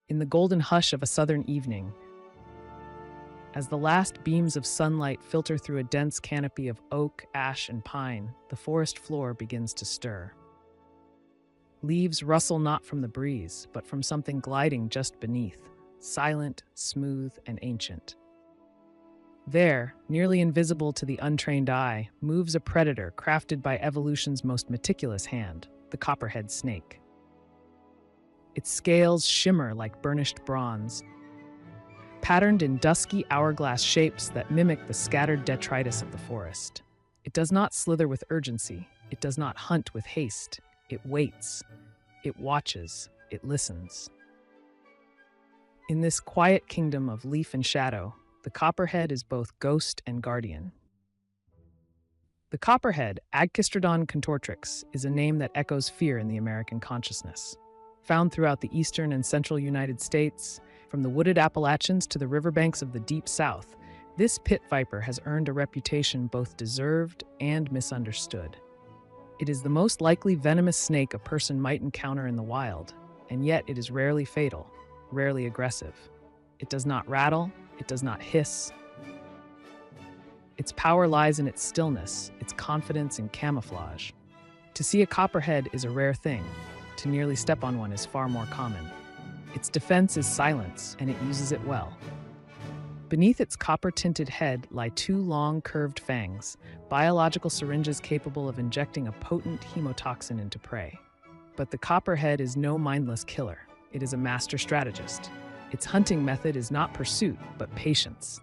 In the golden hush of a southern evening, as the last beams of sunlight filter through a dense canopy of oak, ash, and pine, the forest floor begins to stir. Leaves rustle not from the breeze, but from something gliding just beneath, silent, smooth, and ancient. There, nearly invisible to the untrained eye, moves a predator crafted by evolution's most meticulous hand, the copperhead snake. Its scales shimmer like burnished bronze, patterned in dusky hourglass shapes that mimic the scattered detritus of the forest. It does not slither with urgency. It does not hunt with haste. It waits. It watches. It listens. In this quiet kingdom of leaf and shadow, the copperhead is both ghost and guardian. The copperhead, Agkistrodon contortrix, is a name that echoes fear in the American consciousness. Found throughout the eastern and central United States, from the wooded Appalachians to the riverbanks of the Deep South, this pit viper has earned a reputation both deserved and misunderstood. It is the most likely venomous snake a person might encounter in the wild, and yet it is rarely fatal, rarely aggressive. It does not rattle, it does not hiss. Its power lies in its stillness, its confidence in camouflage. To see a copperhead is a rare thing. To nearly step on one is far more common. Its defense is silence, and it uses it well. Beneath its copper-tinted head lie two long, curved fangs, biological syringes capable of injecting a potent hemotoxin into prey. But the copperhead is no mindless killer. It is a master strategist. Its hunting method is not pursuit, but patience.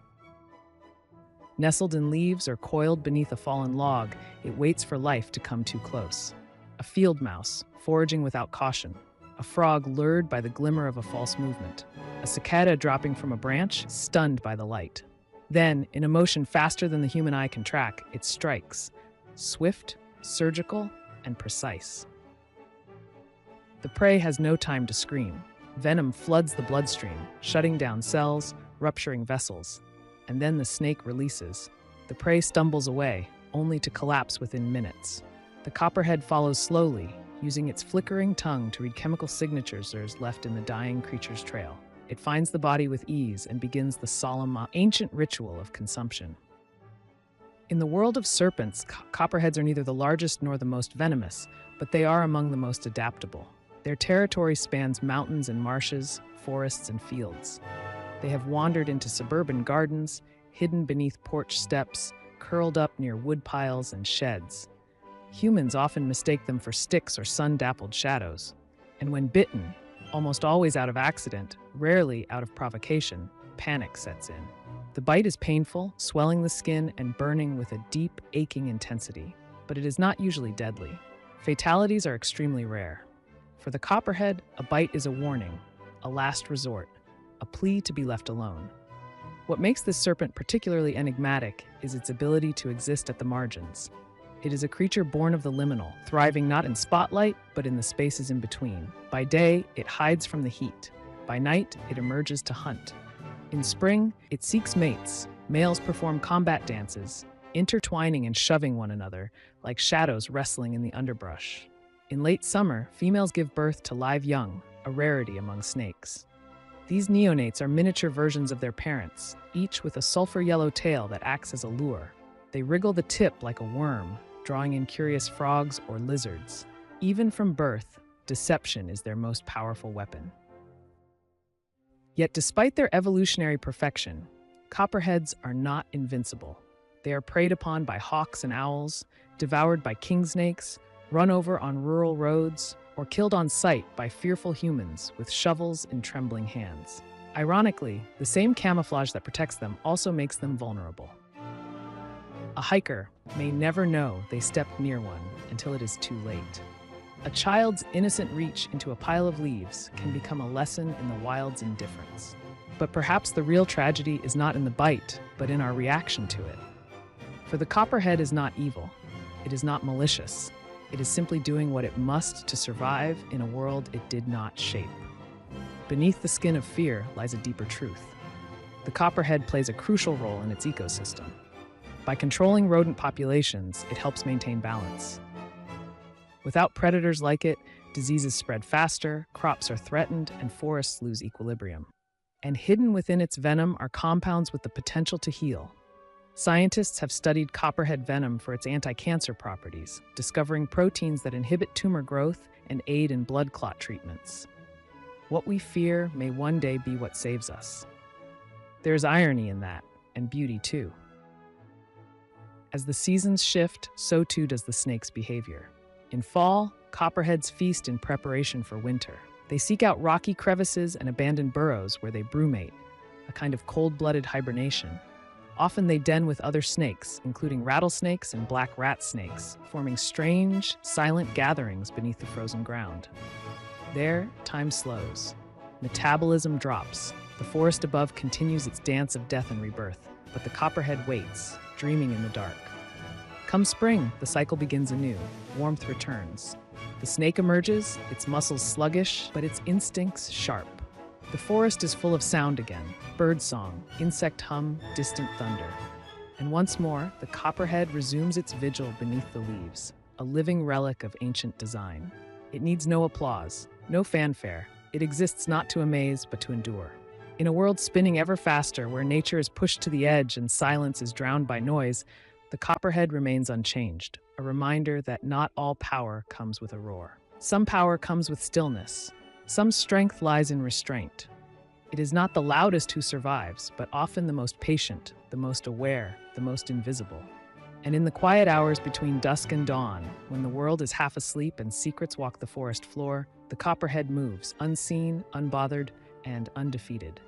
Nestled in leaves or coiled beneath a fallen log, it waits for life to come too close. A field mouse, foraging without caution. A frog lured by the glimmer of a false movement. A cicada dropping from a branch, stunned by the light. Then, in a motion faster than the human eye can track, it strikes. Swift, surgical, and precise. The prey has no time to scream. Venom floods the bloodstream, shutting down cells, rupturing vessels. And then the snake releases. The prey stumbles away, only to collapse within minutes. The copperhead follows slowly, using its flickering tongue to read chemical signatures left in the dying creature's trail. It finds the body with ease and begins the solemn, ancient ritual of consumption. In the world of serpents, copperheads are neither the largest nor the most venomous, but they are among the most adaptable. Their territory spans mountains and marshes, forests and fields. They have wandered into suburban gardens, hidden beneath porch steps, curled up near wood piles and sheds. Humans often mistake them for sticks or sun-dappled shadows. And when bitten, almost always out of accident, rarely out of provocation, panic sets in. The bite is painful, swelling the skin and burning with a deep, aching intensity. But it is not usually deadly. Fatalities are extremely rare. For the copperhead, a bite is a warning, a last resort, a plea to be left alone. What makes this serpent particularly enigmatic is its ability to exist at the margins. It is a creature born of the liminal, thriving not in spotlight, but in the spaces in between. By day, it hides from the heat. By night, it emerges to hunt. In spring, it seeks mates. Males perform combat dances, intertwining and shoving one another, like shadows wrestling in the underbrush. In late summer, females give birth to live young, a rarity among snakes. These neonates are miniature versions of their parents, each with a sulfur-yellow tail that acts as a lure. They wriggle the tip like a worm, drawing in curious frogs or lizards. Even from birth, deception is their most powerful weapon. Yet despite their evolutionary perfection, copperheads are not invincible. They are preyed upon by hawks and owls, devoured by king snakes, run over on rural roads, or killed on sight by fearful humans with shovels in trembling hands. Ironically, the same camouflage that protects them also makes them vulnerable. A hiker may never know they stepped near one until it is too late. A child's innocent reach into a pile of leaves can become a lesson in the wild's indifference. But perhaps the real tragedy is not in the bite, but in our reaction to it. For the copperhead is not evil. It is not malicious. It is simply doing what it must to survive in a world it did not shape. Beneath the skin of fear lies a deeper truth. The copperhead plays a crucial role in its ecosystem. By controlling rodent populations, it helps maintain balance. Without predators like it, Diseases spread faster, crops are threatened, and forests lose equilibrium. And hidden within its venom are compounds with the potential to heal. Scientists have studied copperhead venom for its anti-cancer properties, discovering proteins that inhibit tumor growth and aid in blood clot treatments. What we fear may one day be what saves us. There's irony in that, and beauty too. As the seasons shift, so too does the snake's behavior. In fall, copperheads feast in preparation for winter. They seek out rocky crevices and abandoned burrows where they brumate, a kind of cold-blooded hibernation. Often they den with other snakes, including rattlesnakes and black rat snakes, forming strange, silent gatherings beneath the frozen ground. There, time slows. Metabolism drops. The forest above continues its dance of death and rebirth, but the copperhead waits, dreaming in the dark. Come spring, the cycle begins anew. Warmth returns. The snake emerges, its muscles sluggish, but its instincts sharp. The forest is full of sound again, bird song, insect hum, distant thunder. And once more, the copperhead resumes its vigil beneath the leaves, a living relic of ancient design. It needs no applause, no fanfare. It exists not to amaze, but to endure. In a world spinning ever faster, where nature is pushed to the edge and silence is drowned by noise, the copperhead remains unchanged, a reminder that not all power comes with a roar. Some power comes with stillness. Some strength lies in restraint. It is not the loudest who survives, but often the most patient, the most aware, the most invisible. And in the quiet hours between dusk and dawn, when the world is half asleep and secrets walk the forest floor, the copperhead moves, unseen, unbothered, and undefeated.